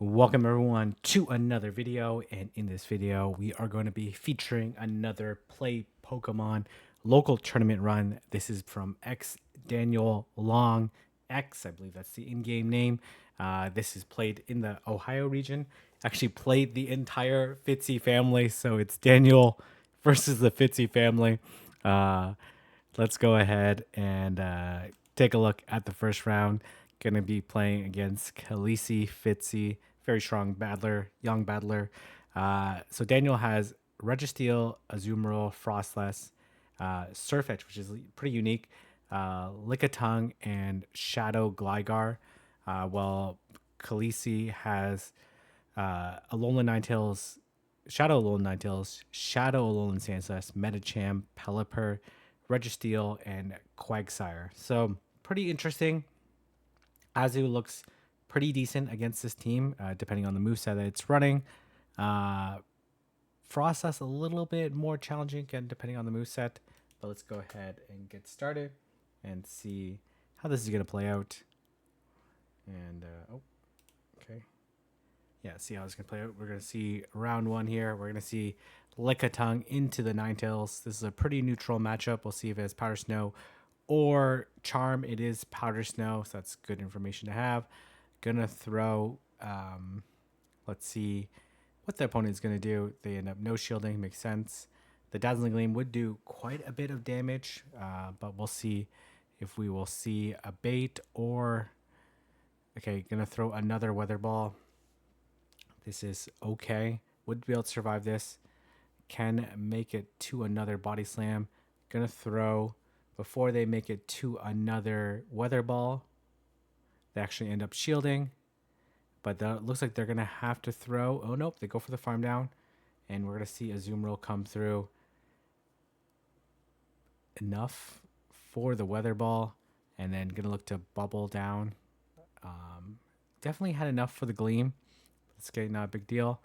Welcome everyone to another video, and in this video we are going to be featuring another Play Pokemon local tournament run. This is from xDanieLLonGx, I believe that's the in-game name. This is played in the Ohio region. Actually played the entire Fitzy family, so it's Daniel versus the Fitzy family. Uh, let's go ahead and take a look at the first round. Gonna be playing against Khaleesi Fitzy, very strong battler, young battler. So Daniel has Registeel, Azumarill, Frostless, Surfetch, which is pretty unique, Lickitung, and Shadow Gligar. While Khaleesi has Alolan Ninetales, Shadow Alolan Ninetales, Shadow Alolan Sandslash, Medicham, Pelipper, Registeel, and Quagsire. So pretty interesting. Azu looks pretty decent against this team, depending on the moveset that it's running. Frostlass a little bit more challenging, again, depending on the moveset. But let's go ahead and get started and see how this is going to play out. And, okay. Yeah, see how it's going to play out. We're going to see round one here. We're going to see Lickitung into the Ninetales. This is a pretty neutral matchup. We'll see if it has Powder Snow or Charm. It is Powder Snow, so that's good information to have. Gonna throw, let's see what the opponent's gonna do. They end up no shielding, makes sense. The Dazzling Gleam would do quite a bit of damage, but we'll see if we will see a bait or... Okay, gonna throw another Weather Ball. This is okay. Would be able to survive this. Can make it to another Body Slam. Gonna throw... Before they make it to another Weather Ball, they actually end up shielding. But that looks like they're going to have to throw. Oh, nope. They go for the farm down. And we're going to see Azumarill come through. Enough for the Weather Ball. And then going to look to bubble down. Definitely had enough for the Gleam. It's getting not a big deal.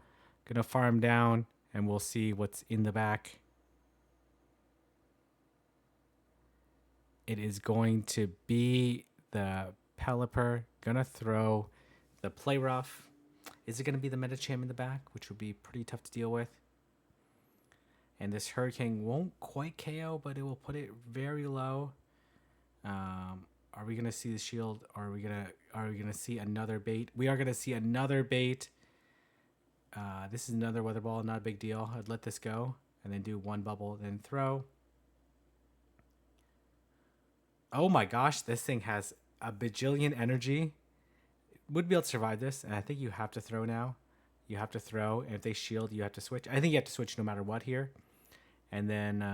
Going to farm down. And we'll see what's in the back. It is going to be the Pelipper. Gonna throw the Play Rough. Is it gonna be the Medicham in the back, which would be pretty tough to deal with? And this Hurricane won't quite KO, but it will put it very low. Are we gonna see the shield? Or are we gonna see another bait? We are gonna see another bait. This is another Weather Ball, not a big deal. I'd let this go and then do one bubble, then throw. Oh my gosh, this thing has a bajillion energy. Would be able to survive this, and I think you have to throw now. You have to throw, and if they shield, you have to switch. I think you have to switch no matter what here. And then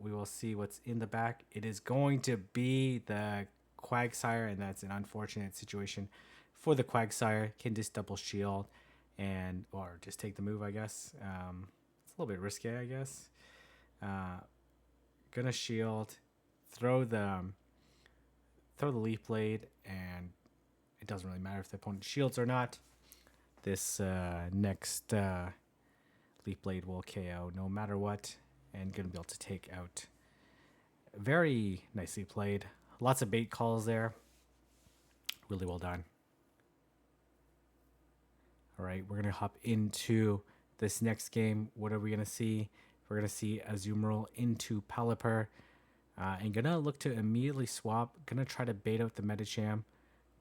we will see what's in the back. It is going to be the Quagsire, and that's an unfortunate situation for the Quagsire. Can just double shield, or just take the move, I guess. It's a little bit risky, I guess. Gonna shield, throw the Leaf Blade, and it doesn't really matter if the opponent shields or not. This next Leaf Blade will KO no matter what, and gonna be able to take out. Very nicely played. Lots of bait calls there. Really well done. All right, we're gonna hop into this next game. What are we gonna see? We're gonna see Azumarill into Pelipper. And gonna look to immediately swap. Gonna try to bait out the Medicham.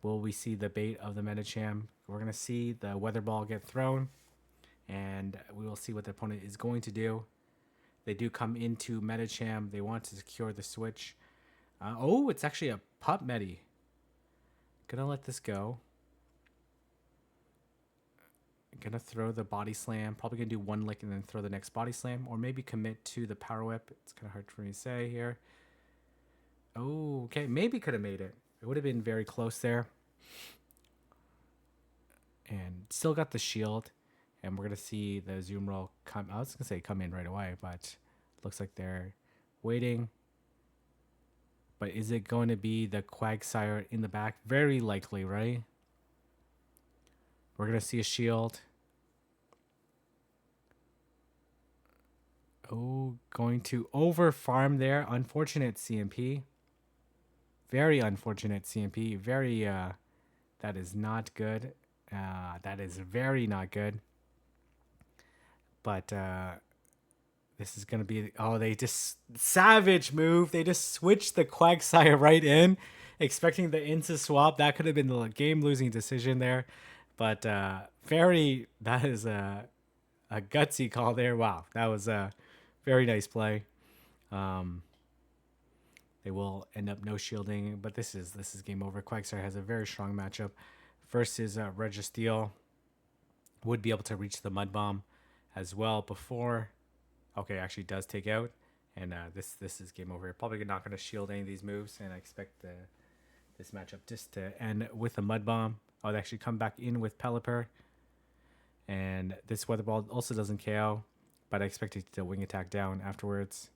Will we see the bait of the Medicham? We're gonna see the Weather Ball get thrown, and we will see what the opponent is going to do. They do come into Medicham. They want to secure the switch. Oh, it's actually a Pup Medi. Gonna let this go. Gonna throw the Body Slam. Probably gonna do one lick and then throw the next Body Slam, or maybe commit to the Power Whip. It's kind of hard for me to say here. Oh, okay. Maybe could have made it. It would have been very close there. And still got the shield. And we're going to see the Azumarill come. I was going to say come in right away, but looks like they're waiting. But is it going to be the Quagsire in the back? Very likely, right? We're going to see a shield. Oh, going to over farm there. Unfortunate CMP. Very unfortunate CMP. Very, that is not good. That is very not good. But this is going to be... Oh, they just... Savage move. They just switched the Quagsire right in, expecting the in to swap. That could have been the game-losing decision there. But very... That is a gutsy call there. Wow. That was a very nice play. They will end up no shielding, but this is game over. Quagsire has a very strong matchup versus Registeel. Would be able to reach the Mud Bomb as well before. Okay, actually does take out, and this is game over. Probably not going to shield any of these moves, and I expect this matchup just to end with a Mud Bomb. Oh, they actually come back in with Pelipper, and this Weather Ball also doesn't KO, but I expect it to wing attack down afterwards.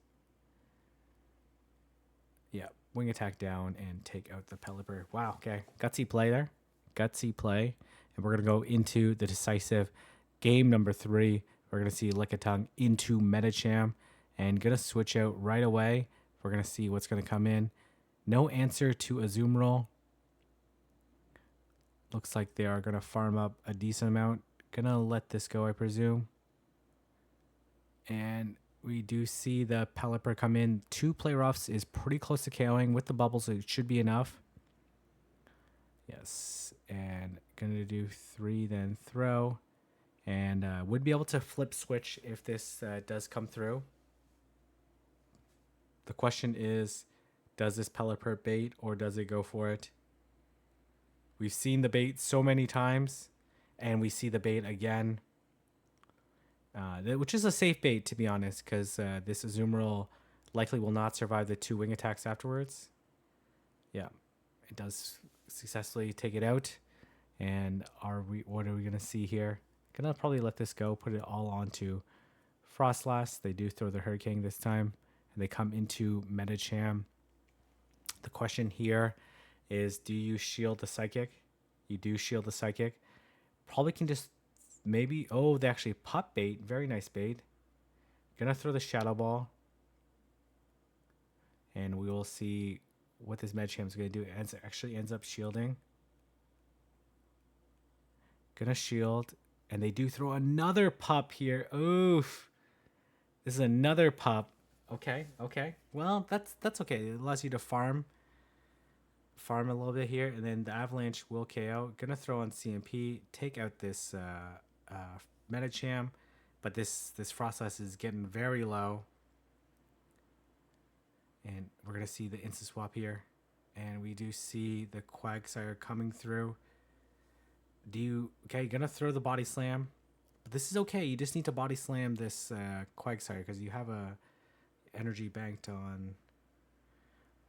Yeah, wing attack down and take out the Pelipper. Wow, okay. Gutsy play there. Gutsy play. And we're going to go into the decisive game number 3. We're going to see Lickitung into Medicham. And going to switch out right away. We're going to see what's going to come in. No answer to Azumarill. Looks like they are going to farm up a decent amount. Going to let this go, I presume. And we do see the Pelipper come in. 2 play roughs is pretty close to KOing with the bubbles. So it should be enough. Yes. And going to do 3, then throw. And would be able to flip switch if this does come through. The question is, does this Pelipper bait or does it go for it? We've seen the bait so many times. And we see the bait again. Which is a safe bait, to be honest, because this Azumarill likely will not survive the 2 wing attacks afterwards. Yeah, it does successfully take it out. And what are we going to see here? Gonna probably let this go, put it all onto Frostlass. They do throw the Hurricane this time, and they come into Medicham. The question here is, do you shield the Psychic? You do shield the Psychic. Probably can just... Maybe, oh, they actually pop bait. Very nice bait. Gonna throw the Shadow Ball. And we will see what this Medicham's gonna do. It actually ends up shielding. Gonna shield. And they do throw another pop here. Oof. This is another pop. Okay. Well, that's okay. It allows you to farm a little bit here. And then the Avalanche will KO. Gonna throw on CMP. Take out this... Medicham, but this Frostlass is getting very low, and we're gonna see the instant swap here, and we do see the Quagsire coming through. Gonna throw the body slam, but this is okay. You just need to body slam this Quagsire because you have a energy banked on,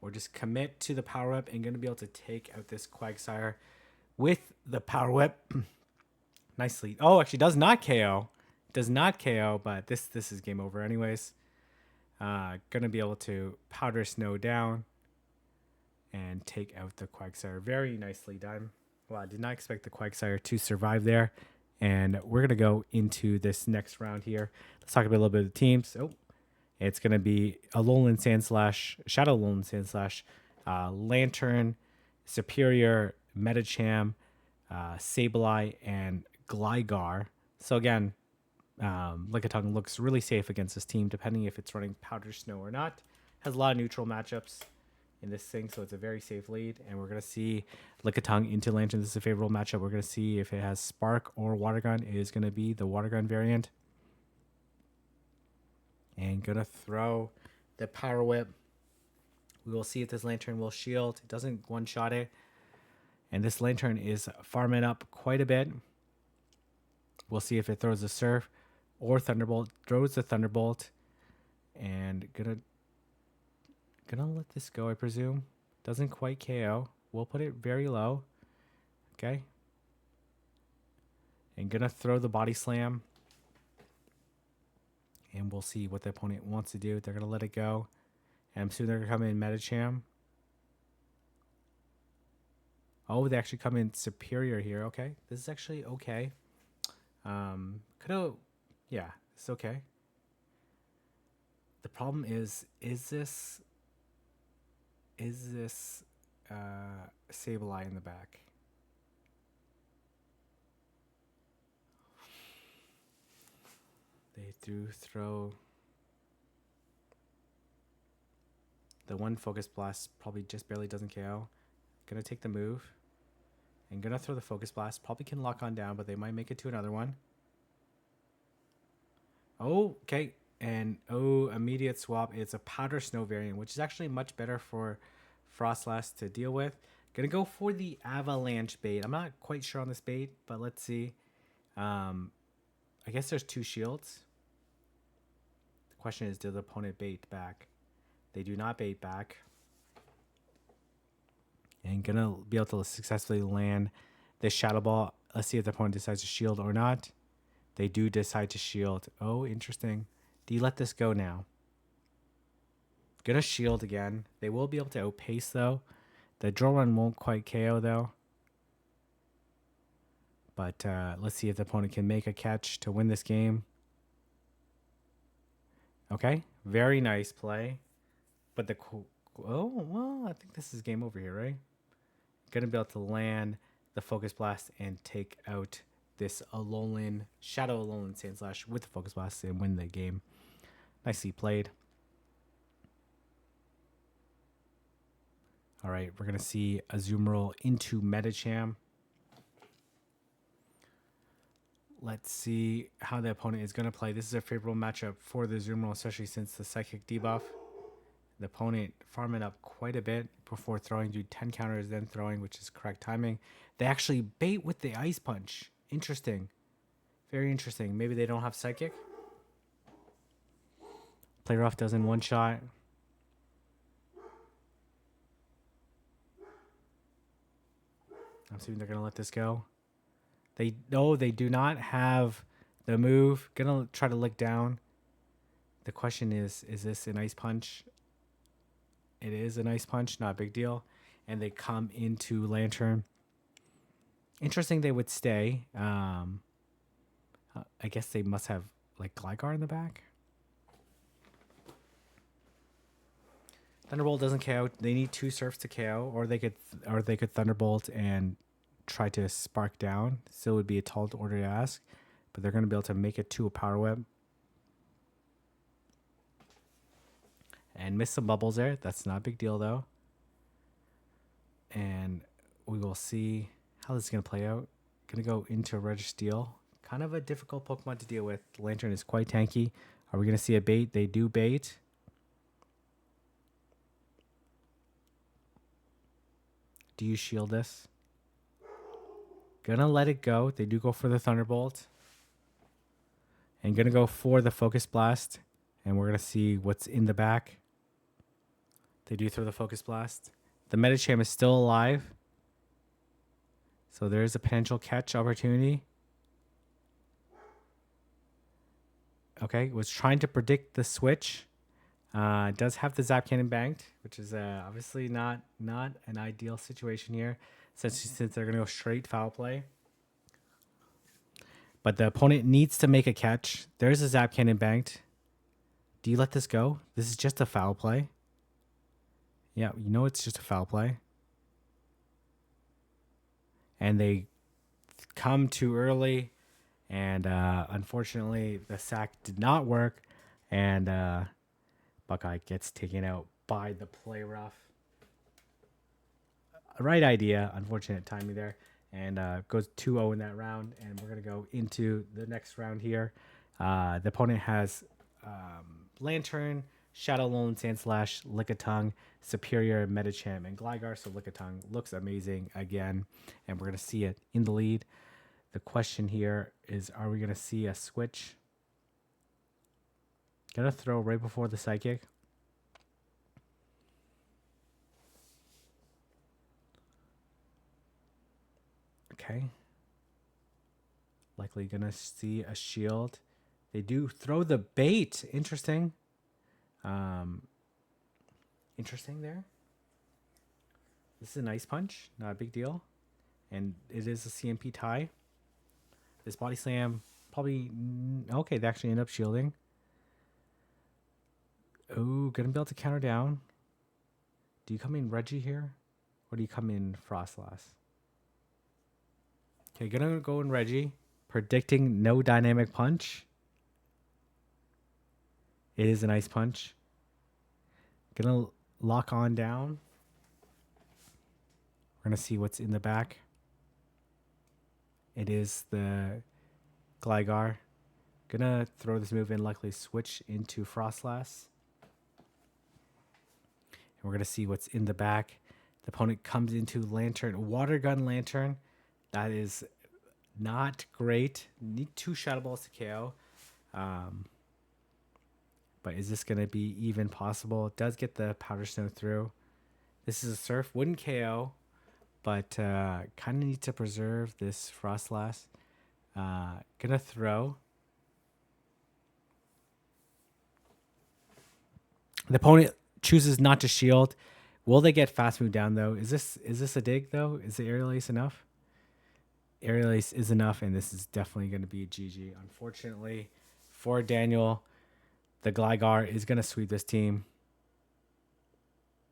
or just commit to the power whip and gonna be able to take out this Quagsire with the power whip. Nicely. Oh, actually does not KO. Does not KO, but this is game over anyways. Gonna be able to Powder Snow down and take out the Quagsire. Very nicely done. Well, I did not expect the Quagsire to survive there. And we're gonna go into this next round here. Let's talk about a little bit of the teams. Oh, it's gonna be a Alolan Sandslash, Shadow Alolan Sandslash, Lantern, Superior, Medicham, Sableye, and Gligar. So again, Lickitung looks really safe against this team, depending if it's running Powder Snow or not. Has a lot of neutral matchups in this thing, so it's a very safe lead. And we're going to see Lickitung into Lantern. This is a favorable matchup. We're going to see if it has Spark or Water Gun. It is going to be the Water Gun variant. And going to throw the Power Whip. We will see if this Lantern will shield. It doesn't one-shot it. And this Lantern is farming up quite a bit. We'll see if it throws a Surf or Thunderbolt. Throws the Thunderbolt. And gonna let this go, I presume. Doesn't quite KO. We'll put it very low. Okay. And gonna throw the Body Slam. And we'll see what the opponent wants to do. They're gonna let it go. And I'm assuming they're gonna come in Medicham. Oh, they actually come in Superior here. Okay. This is actually okay. Yeah, it's okay. The problem is this Sableye in the back? do throw the one Focus Blast, probably just barely doesn't KO. Gonna take the move. And gonna throw the Focus Blast. Probably can lock on down, but they might make it to another one. Oh, okay. And immediate swap. It's a Powder Snow variant, which is actually much better for Frostlass to deal with. Gonna go for the Avalanche bait. I'm not quite sure on this bait, but let's see. I guess there's 2 shields. The question is, does the opponent bait back? They do not bait back. And gonna be able to successfully land this Shadow Ball. Let's see if the opponent decides to shield or not. They do decide to shield. Oh, interesting. Do you let this go now? Gonna shield again. They will be able to outpace though. The draw run won't quite KO though. But let's see if the opponent can make a catch to win this game. Okay, very nice play. But well, I think this is game over here, right? Gonna be able to land the Focus Blast and take out this Shadow Alolan Sandslash with the Focus Blast and win the game. Nicely played. All right, we're gonna see Azumarill into Medicham. Let's see how the opponent is gonna play. This is a favorable matchup for the Azumarill, especially since the Psychic debuff. The opponent farming up quite a bit before throwing, do 10 counters, then throwing, which is correct timing. They actually bait with the Ice Punch. Interesting. Very interesting. Maybe they don't have Psychic. Play rough does in one shot. I'm assuming they're going to let this go. They do not have the move. Going to try to lick down. The question is this an Ice Punch? It is an Ice Punch, not a big deal. And they come into Lantern. Interesting they would stay. I guess they must have like Gligar in the back. Thunderbolt doesn't KO. They need 2 Surfs to KO, or they could Thunderbolt and try to Spark down. Still would be a tall order to ask, but they're going to be able to make it to a Power Web. And miss some bubbles there. That's not a big deal, though. And we will see how this is going to play out. Going to go into Registeel. Kind of a difficult Pokemon to deal with. Lantern is quite tanky. Are we going to see a bait? They do bait. Do you shield this? Gonna let it go. They do go for the Thunderbolt. And gonna go for the Focus Blast. And we're going to see what's in the back. They do throw the Focus Blast. The Medicham is still alive. So there is a potential catch opportunity. Okay, was trying to predict the switch. Does have the Zap Cannon banked, which is obviously not an ideal situation here, since they're going to go straight foul play. But the opponent needs to make a catch. There's a Zap Cannon banked. Do you let this go? This is just a foul play. Yeah, you know it's just a foul play. And they come too early. And unfortunately, the sack did not work. And Buckeye gets taken out by the play rough. Right idea. Unfortunate timing there. And goes 2-0 in that round. And we're going to go into the next round here. The opponent has Lantern, Shadow Alolan Sandslash, Lickitung, Superior, Medicham, and Gligar. So Lickitung looks amazing again. And we're going to see it in the lead. The question here is, are we going to see a switch? Gonna throw right before the Psychic. Okay. Likely gonna see a shield. They do throw the bait. Interesting. Interesting there. This is an Ice Punch. Not a big deal. And it is a CMP tie. This Body Slam probably... Okay, they actually end up shielding. Oh, gonna be able to counter down. Do you come in Reggie here? Or do you come in Frostlass? Okay, gonna go in Reggie. Predicting no Dynamic Punch. It is an ice punch. Gonna lock on down. We're gonna see what's in the back. It is the Gligar. Gonna throw this move in, likely switch into Frostlass. And we're gonna see what's in the back. The opponent comes into Lantern, Water Gun Lantern. That is not great. Need 2 Shadow Balls to KO. But is this going to be even possible? It does get the Powder Snow through. This is a Surf. Wouldn't KO, but kind of need to preserve this Frostlass. Gonna throw. The opponent chooses not to shield. Will they get fast move down though? Is this a dig though? Is the Aerial Ace enough? Aerial Ace is enough, and this is definitely going to be a GG. Unfortunately for Daniel, the Gligar is going to sweep this team.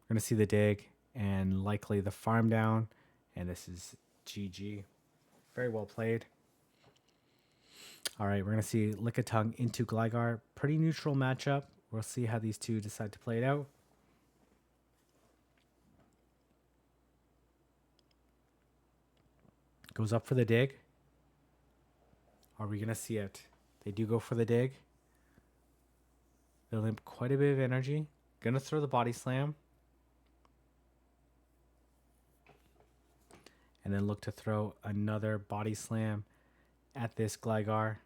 We're going to see the dig and likely the farm down, and this is GG. Very well played. All right, we're going to see Lickitung into Gligar. Pretty neutral matchup. We'll see how these two decide to play it out. Goes up for the dig. Are we going to see it? They do go for the dig. Building up quite a bit of energy. Going to throw the Body Slam. And then look to throw another Body Slam at this Gligar.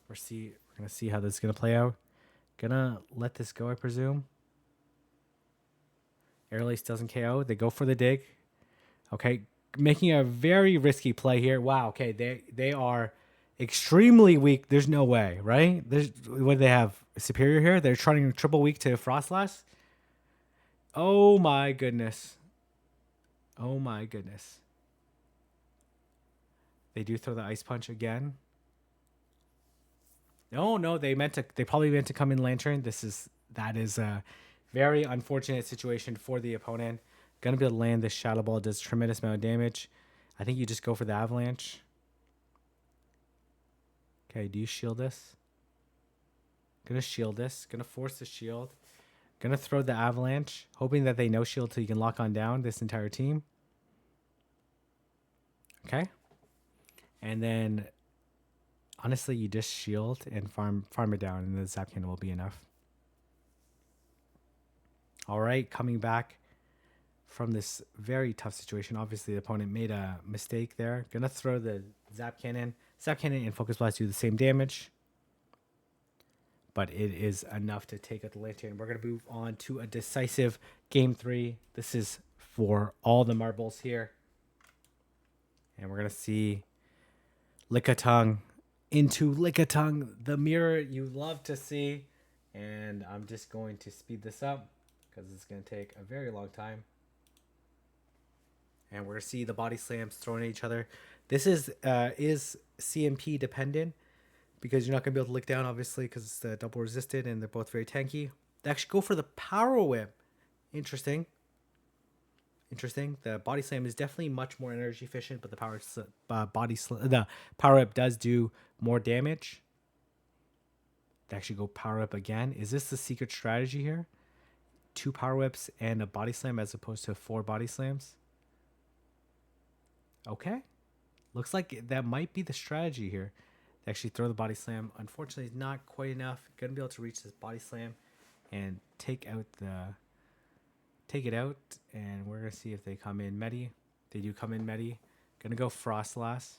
We're going to see how this is going to play out. Going to let this go, I presume. Aerial Ace doesn't KO. They go for the dig. Okay, making a very risky play here. Wow, okay, they are extremely weak. There's no way, right? What do they have? Superior here? They're trying triple weak to Frostlass? Oh my goodness. Oh my goodness. They do throw the Ice Punch again. No, they probably meant to come in Lantern. That is a very unfortunate situation for the opponent. Gonna be able to land this Shadow Ball. Does tremendous amount of damage. I think you just go for the Avalanche. Okay, do you shield this? Gonna shield this. Gonna force the shield. Gonna throw the Avalanche, hoping that they no shield till you can lock on down this entire team. Okay. And then, honestly, you just shield and farm it down, and the Zap Cannon will be enough. All right, coming back from this very tough situation. Obviously, the opponent made a mistake there. Gonna throw the Zap Cannon. Zap Cannon and Focus Blast do the same damage, but it is enough to take out the Lantern. We're gonna move on to a decisive game 3. This is for all the marbles here, and we're gonna see Lickitung into Lickitung, the mirror you love to see. And I'm just going to speed this up because it's going to take a very long time. And we're going to see the Body Slams thrown at each other. This is CMP dependent because you're not going to be able to lick down, obviously, because it's double resisted and they're both very tanky. They actually go for the Power Whip. Interesting. The Body Slam is definitely much more energy efficient, but the Power Whip does do more damage. They actually go Power Whip again. Is this the secret strategy here? 2 Power Whips and a Body Slam as opposed to 4 Body Slams? Okay. Looks like that might be the strategy here. They actually throw the Body Slam. Unfortunately, it's not quite enough. Gonna be able to reach this Body Slam and take it out, and we're gonna see if they come in Medi. They do come in Medi. Gonna go Frostlass.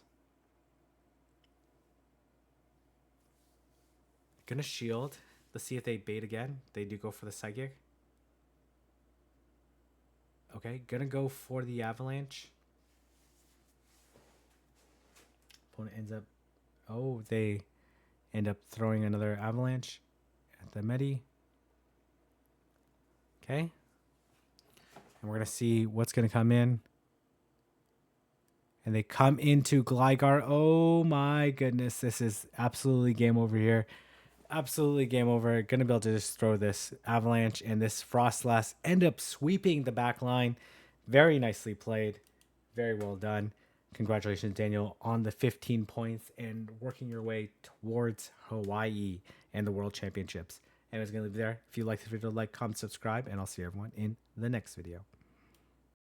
Gonna shield. Let's see if they bait again. They do go for the Psychic. Okay, gonna go for the Avalanche. Opponent ends up... Oh, they end up throwing another Avalanche at the Medi. Okay. And we're going to see what's going to come in. And they come into Gligar. Oh my goodness. This is absolutely game over here. Absolutely game over. Going to be able to just throw this Avalanche, and this Frostlass end up sweeping the back line. Very nicely played. Very well done. Congratulations, Daniel, on the 15 points and working your way towards Hawaii and the World Championships. And I was going to leave there. If you like this video, like, comment, subscribe, and I'll see everyone in the next video.